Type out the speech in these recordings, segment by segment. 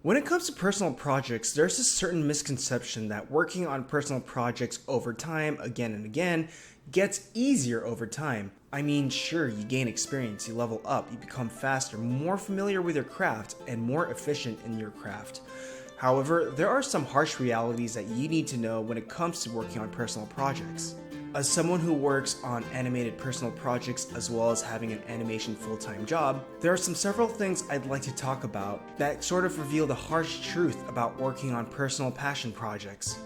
When it comes to personal projects, there's a certain misconception that working on personal projects over time, again and again, gets easier over time. I mean, sure, you gain experience, you level up, you become faster, more familiar with your craft, and more efficient in your craft. However, there are some harsh realities that you need to know when it comes to working on personal projects. As someone who works on animated personal projects as well as having an animation full-time job, there are several things I'd like to talk about that sort of reveal the harsh truth about working on personal passion projects.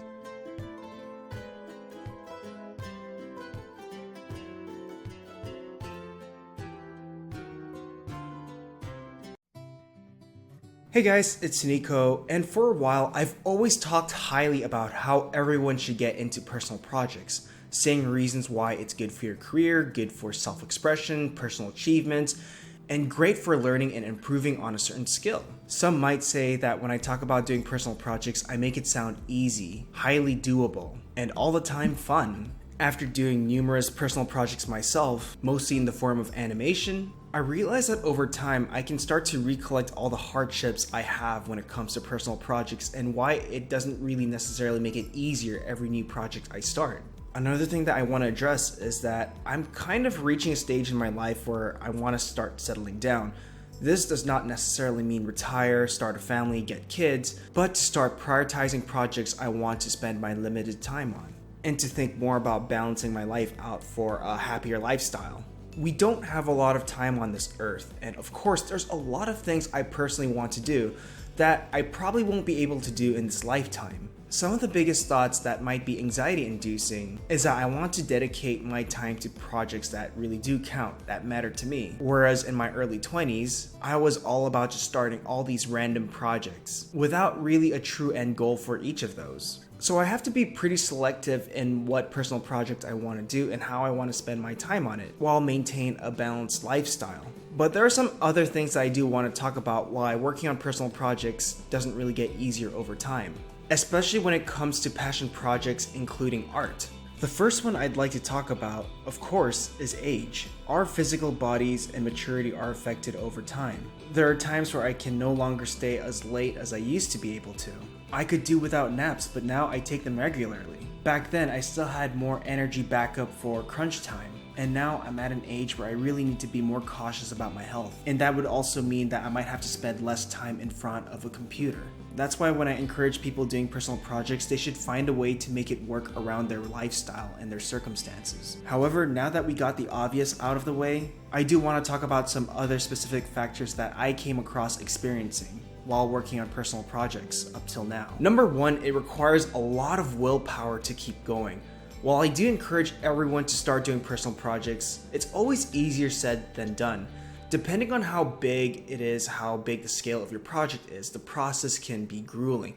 Hey guys, it's Toniko, and for a while I've always talked highly about how everyone should get into personal projects, saying reasons why it's good for your career, good for self-expression, personal achievements, and great for learning and improving on a certain skill. Some might say that when I talk about doing personal projects, I make it sound easy, highly doable, and all the time fun. After doing numerous personal projects myself, mostly in the form of animation, I realized that over time I can start to recollect all the hardships I have when it comes to personal projects and why it doesn't really necessarily make it easier every new project I start. Another thing that I want to address is that I'm kind of reaching a stage in my life where I want to start settling down. This does not necessarily mean retire, start a family, get kids, but to start prioritizing projects I want to spend my limited time on, and to think more about balancing my life out for a happier lifestyle. We don't have a lot of time on this earth, and of course there's a lot of things I personally want to do that I probably won't be able to do in this lifetime. Some of the biggest thoughts that might be anxiety inducing is that I want to dedicate my time to projects that really do count, that matter to me. Whereas in my early 20s, I was all about just starting all these random projects without really a true end goal for each of those. So I have to be pretty selective in what personal project I want to do and how I want to spend my time on it, while maintain a balanced lifestyle. But there are some other things that I do want to talk about why working on personal projects doesn't really get easier over time, especially when it comes to passion projects including art. The first one I'd like to talk about, of course, is age. Our physical bodies and maturity are affected over time. There are times where I can no longer stay as late as I used to be able to. I could do without naps, but now I take them regularly. Back then, I still had more energy backup for crunch time, and now I'm at an age where I really need to be more cautious about my health. And that would also mean that I might have to spend less time in front of a computer. That's why when I encourage people doing personal projects, they should find a way to make it work around their lifestyle and their circumstances. However, now that we got the obvious out of the way, I do want to talk about some other specific factors that I came across experiencing while working on personal projects up till now. Number one, it requires a lot of willpower to keep going. While I do encourage everyone to start doing personal projects, it's always easier said than done. Depending on how big it is, how big the scale of your project is, the process can be grueling.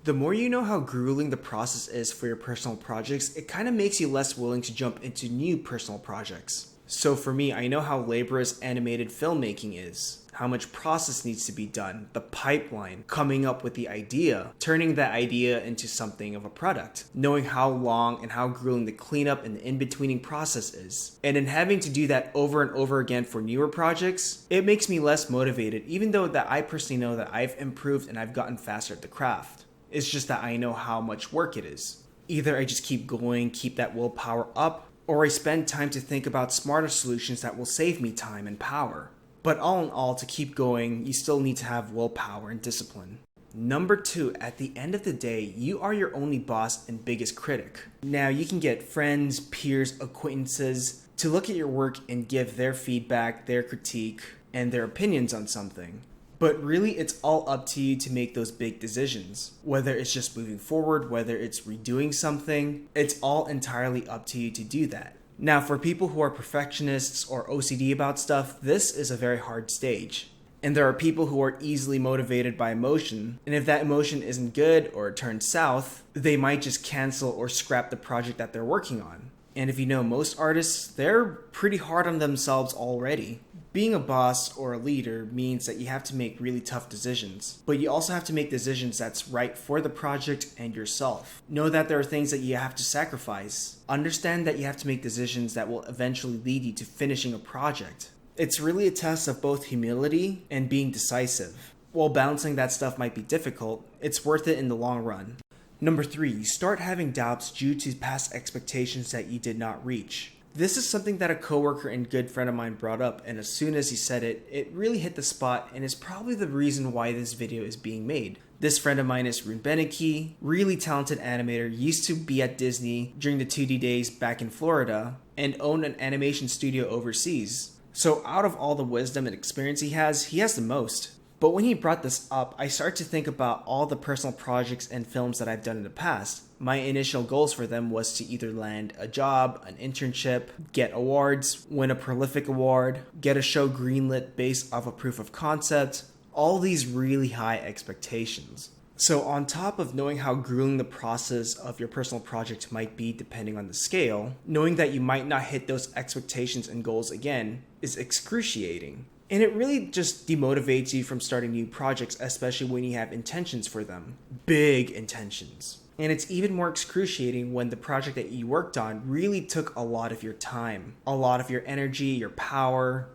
The more you know how grueling the process is for your personal projects, it kind of makes you less willing to jump into new personal projects. So for me, I know how laborious animated filmmaking is, how much process needs to be done, the pipeline, coming up with the idea, turning that idea into something of a product, knowing how long and how grueling the cleanup and the in-betweening process is. And in having to do that over and over again for newer projects, it makes me less motivated, even though that I personally know that I've improved and I've gotten faster at the craft. It's just that I know how much work it is. Either I just keep going, keep that willpower up, or I spend time to think about smarter solutions that will save me time and power. But all in all, to keep going, you still need to have willpower and discipline. Number two, at the end of the day, you are your only boss and biggest critic. Now, you can get friends, peers, acquaintances to look at your work and give their feedback, their critique, and their opinions on something. But really, it's all up to you to make those big decisions. Whether it's just moving forward, whether it's redoing something, it's all entirely up to you to do that. Now, for people who are perfectionists or OCD about stuff, this is a very hard stage. And there are people who are easily motivated by emotion, and if that emotion isn't good or it turns south, they might just cancel or scrap the project that they're working on. And if you know most artists, they're pretty hard on themselves already. Being a boss or a leader means that you have to make really tough decisions, but you also have to make decisions that's right for the project and yourself. Know that there are things that you have to sacrifice. Understand that you have to make decisions that will eventually lead you to finishing a project. It's really a test of both humility and being decisive. While balancing that stuff might be difficult, it's worth it in the long run. Number 3, you start having doubts due to past expectations that you did not reach. This is something that a coworker and good friend of mine brought up, and as soon as he said it, it really hit the spot and is probably the reason why this video is being made. This friend of mine is Rune Beneke, really talented animator, used to be at Disney during the 2D days back in Florida, and owned an animation studio overseas. So out of all the wisdom and experience he has the most. But when he brought this up, I started to think about all the personal projects and films that I've done in the past. My initial goals for them was to either land a job, an internship, get awards, win a prolific award, get a show greenlit based off a proof of concept, all these really high expectations. So on top of knowing how grueling the process of your personal project might be depending on the scale, knowing that you might not hit those expectations and goals again is excruciating. And it really just demotivates you from starting new projects, especially when you have intentions for them. Big intentions. And it's even more excruciating when the project that you worked on really took a lot of your time, a lot of your energy, your power,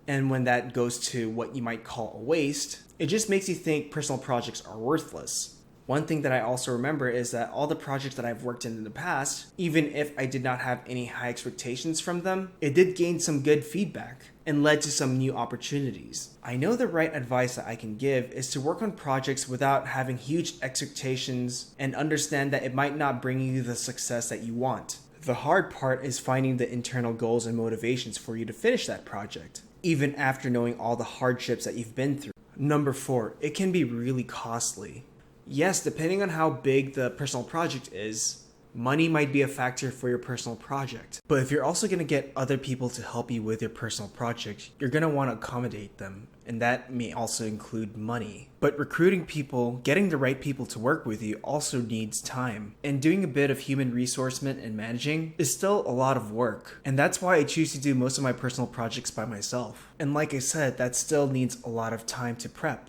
and when that goes to what you might call a waste, it just makes you think personal projects are worthless. One thing that I also remember is that all the projects that I've worked in the past, even if I did not have any high expectations from them, it did gain some good feedback and led to some new opportunities. I know the right advice that I can give is to work on projects without having huge expectations and understand that it might not bring you the success that you want. The hard part is finding the internal goals and motivations for you to finish that project, even after knowing all the hardships that you've been through. Number 4, it can be really costly. Yes, depending on how big the personal project is, money might be a factor for your personal project. But if you're also going to get other people to help you with your personal project, you're going to want to accommodate them. And that may also include money. But recruiting people, getting the right people to work with you also needs time. And doing a bit of human resourcement and managing is still a lot of work. And that's why I choose to do most of my personal projects by myself. And like I said, that still needs a lot of time to prep.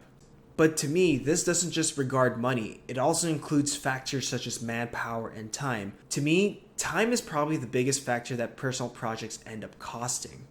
But to me, this doesn't just regard money, it also includes factors such as manpower and time. To me, time is probably the biggest factor that personal projects end up costing.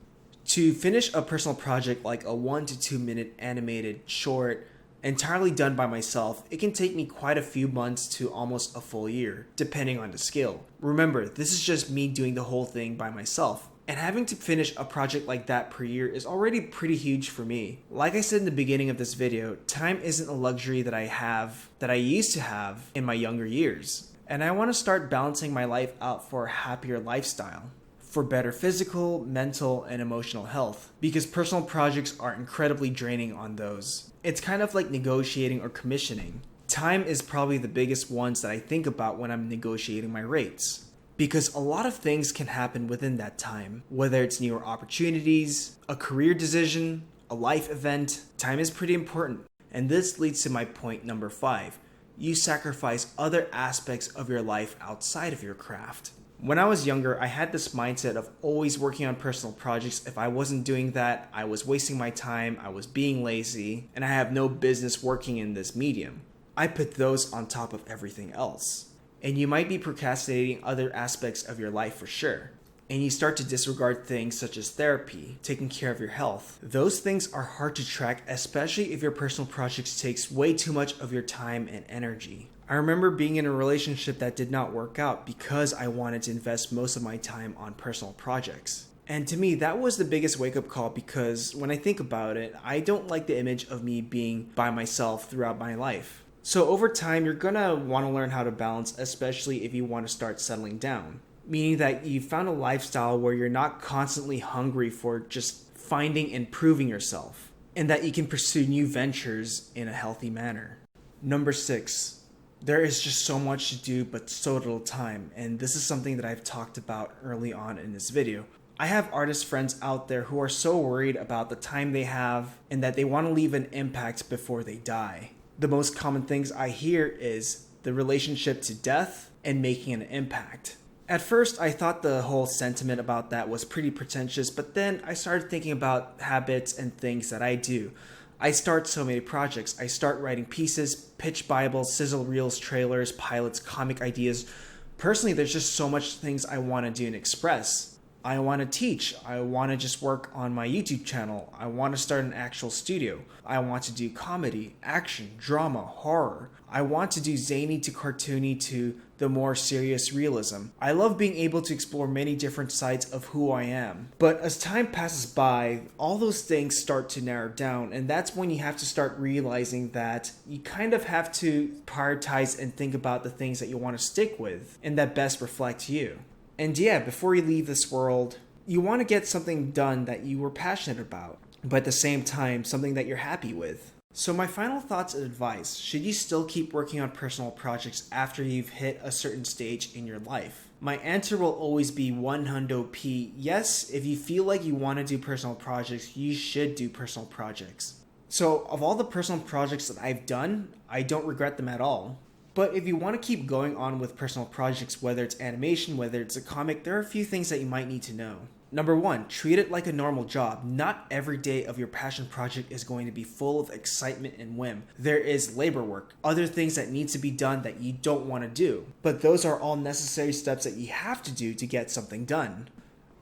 To finish a personal project like a 1 to 2 minute animated short, entirely done by myself, it can take me quite a few months to almost a full year, depending on the skill. Remember, this is just me doing the whole thing by myself. And having to finish a project like that per year is already pretty huge for me. Like I said in the beginning of this video, time isn't a luxury that I used to have in my younger years. And I want to start balancing my life out for a happier lifestyle, for better physical, mental, and emotional health, because personal projects are incredibly draining on those. It's kind of like negotiating or commissioning. Time is probably the biggest ones that I think about when I'm negotiating my rates. Because a lot of things can happen within that time, whether it's newer opportunities, a career decision, a life event. Time is pretty important. And this leads to my point number 5. You sacrifice other aspects of your life outside of your craft. When I was younger, I had this mindset of always working on personal projects. If I wasn't doing that, I was wasting my time, I was being lazy, and I have no business working in this medium. I put those on top of everything else. And you might be procrastinating other aspects of your life for sure. And you start to disregard things such as therapy, taking care of your health. Those things are hard to track, especially if your personal projects takes way too much of your time and energy. I remember being in a relationship that did not work out because I wanted to invest most of my time on personal projects. And to me, that was the biggest wake-up call because when I think about it, I don't like the image of me being by myself throughout my life. So over time, you're gonna want to learn how to balance, especially if you want to start settling down. Meaning that you found a lifestyle where you're not constantly hungry for just finding and proving yourself. And that you can pursue new ventures in a healthy manner. Number 6, there is just so much to do but so little time. And this is something that I've talked about early on in this video. I have artist friends out there who are so worried about the time they have and that they want to leave an impact before they die. The most common things I hear is the relationship to death and making an impact. At first, I thought the whole sentiment about that was pretty pretentious, but then I started thinking about habits and things that I do. I start so many projects. I start writing pieces, pitch bibles, sizzle reels, trailers, pilots, comic ideas. Personally, there's just so much things I want to do and express. I want to teach. I want to just work on my YouTube channel. I want to start an actual studio. I want to do comedy, action, drama, horror. I want to do zany to cartoony to the more serious realism. I love being able to explore many different sides of who I am. But as time passes by, all those things start to narrow down, and that's when you have to start realizing that you kind of have to prioritize and think about the things that you want to stick with and that best reflect you. And yeah, before you leave this world, you want to get something done that you were passionate about, but at the same time, something that you're happy with. So my final thoughts and advice: should you still keep working on personal projects after you've hit a certain stage in your life? My answer will always be 100p. Yes, if you feel like you want to do personal projects, you should do personal projects. So of all the personal projects that I've done, I don't regret them at all. But if you want to keep going on with personal projects, whether it's animation, whether it's a comic, there are a few things that you might need to know. Number one, treat it like a normal job. Not every day of your passion project is going to be full of excitement and whim. There is labor work, other things that need to be done that you don't want to do. But those are all necessary steps that you have to do to get something done.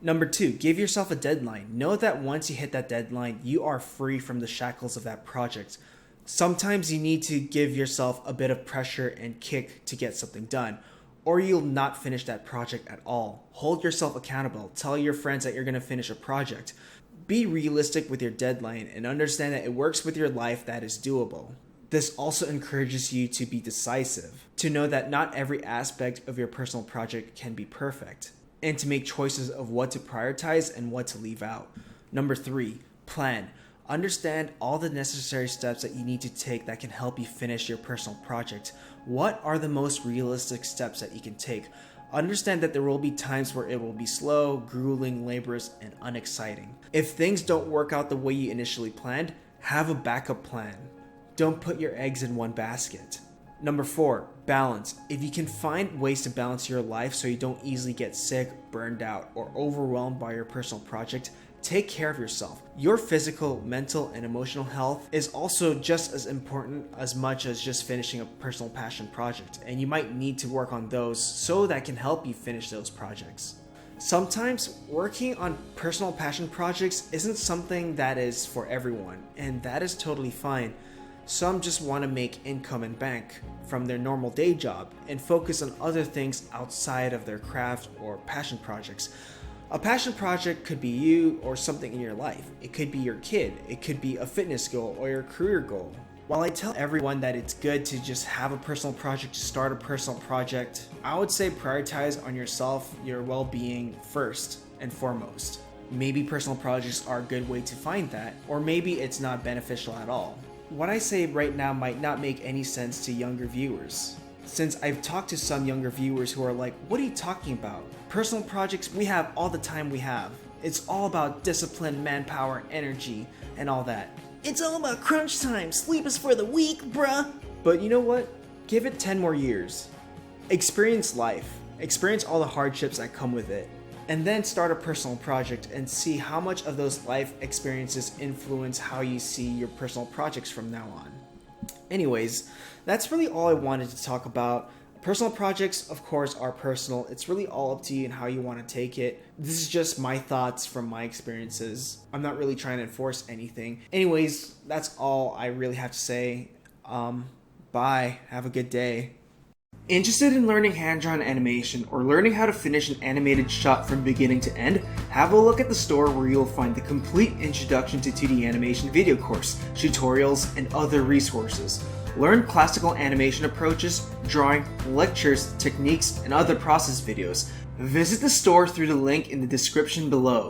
Number two, give yourself a deadline. Know that once you hit that deadline, you are free from the shackles of that project. Sometimes you need to give yourself a bit of pressure and kick to get something done, or you'll not finish that project at all. Hold yourself accountable. Tell your friends that you're going to finish a project. Be realistic with your deadline and understand that it works with your life that is doable. This also encourages you to be decisive, to know that not every aspect of your personal project can be perfect, and to make choices of what to prioritize and what to leave out. Number three, plan. Understand all the necessary steps that you need to take that can help you finish your personal project. What are the most realistic steps that you can take? Understand that there will be times where it will be slow, grueling, laborious, and unexciting. If things don't work out the way you initially planned, have a backup plan. Don't put your eggs in one basket. Number four, balance. If you can find ways to balance your life so you don't easily get sick, burned out, or overwhelmed by your personal project, take care of yourself. Your physical, mental, and emotional health is also just as important as much as just finishing a personal passion project, and you might need to work on those so that can help you finish those projects. Sometimes working on personal passion projects isn't something that is for everyone, and that is totally fine. Some just want to make income and bank from their normal day job and focus on other things outside of their craft or passion projects. A passion project could be you or something in your life. It could be your kid. It could be a fitness goal or your career goal. While I tell everyone that it's good to just have a personal project, to start a personal project, I would say prioritize on yourself, your well-being first and foremost. Maybe personal projects are a good way to find that, or maybe it's not beneficial at all. What I say right now might not make any sense to younger viewers, since I've talked to some younger viewers who are like, what are you talking about? Personal projects, we have all the time we have. It's all about discipline, manpower, energy, and all that. It's all about crunch time. Sleep is for the weak, bruh. But you know what? Give it 10 more years. Experience life. Experience all the hardships that come with it. And then start a personal project and see how much of those life experiences influence how you see your personal projects from now on. Anyways, that's really all I wanted to talk about. Personal projects, of course, are personal. It's really all up to you and how you want to take it. This is just my thoughts from my experiences. I'm not really trying to enforce anything. Anyways, that's all I really have to say. Bye. Have a good day. Interested in learning hand-drawn animation or learning how to finish an animated shot from beginning to end? Have a look at the store where you'll find the complete Introduction to 2D Animation video course, tutorials, and other resources. Learn classical animation approaches, drawing, lectures, techniques, and other process videos. Visit the store through the link in the description below.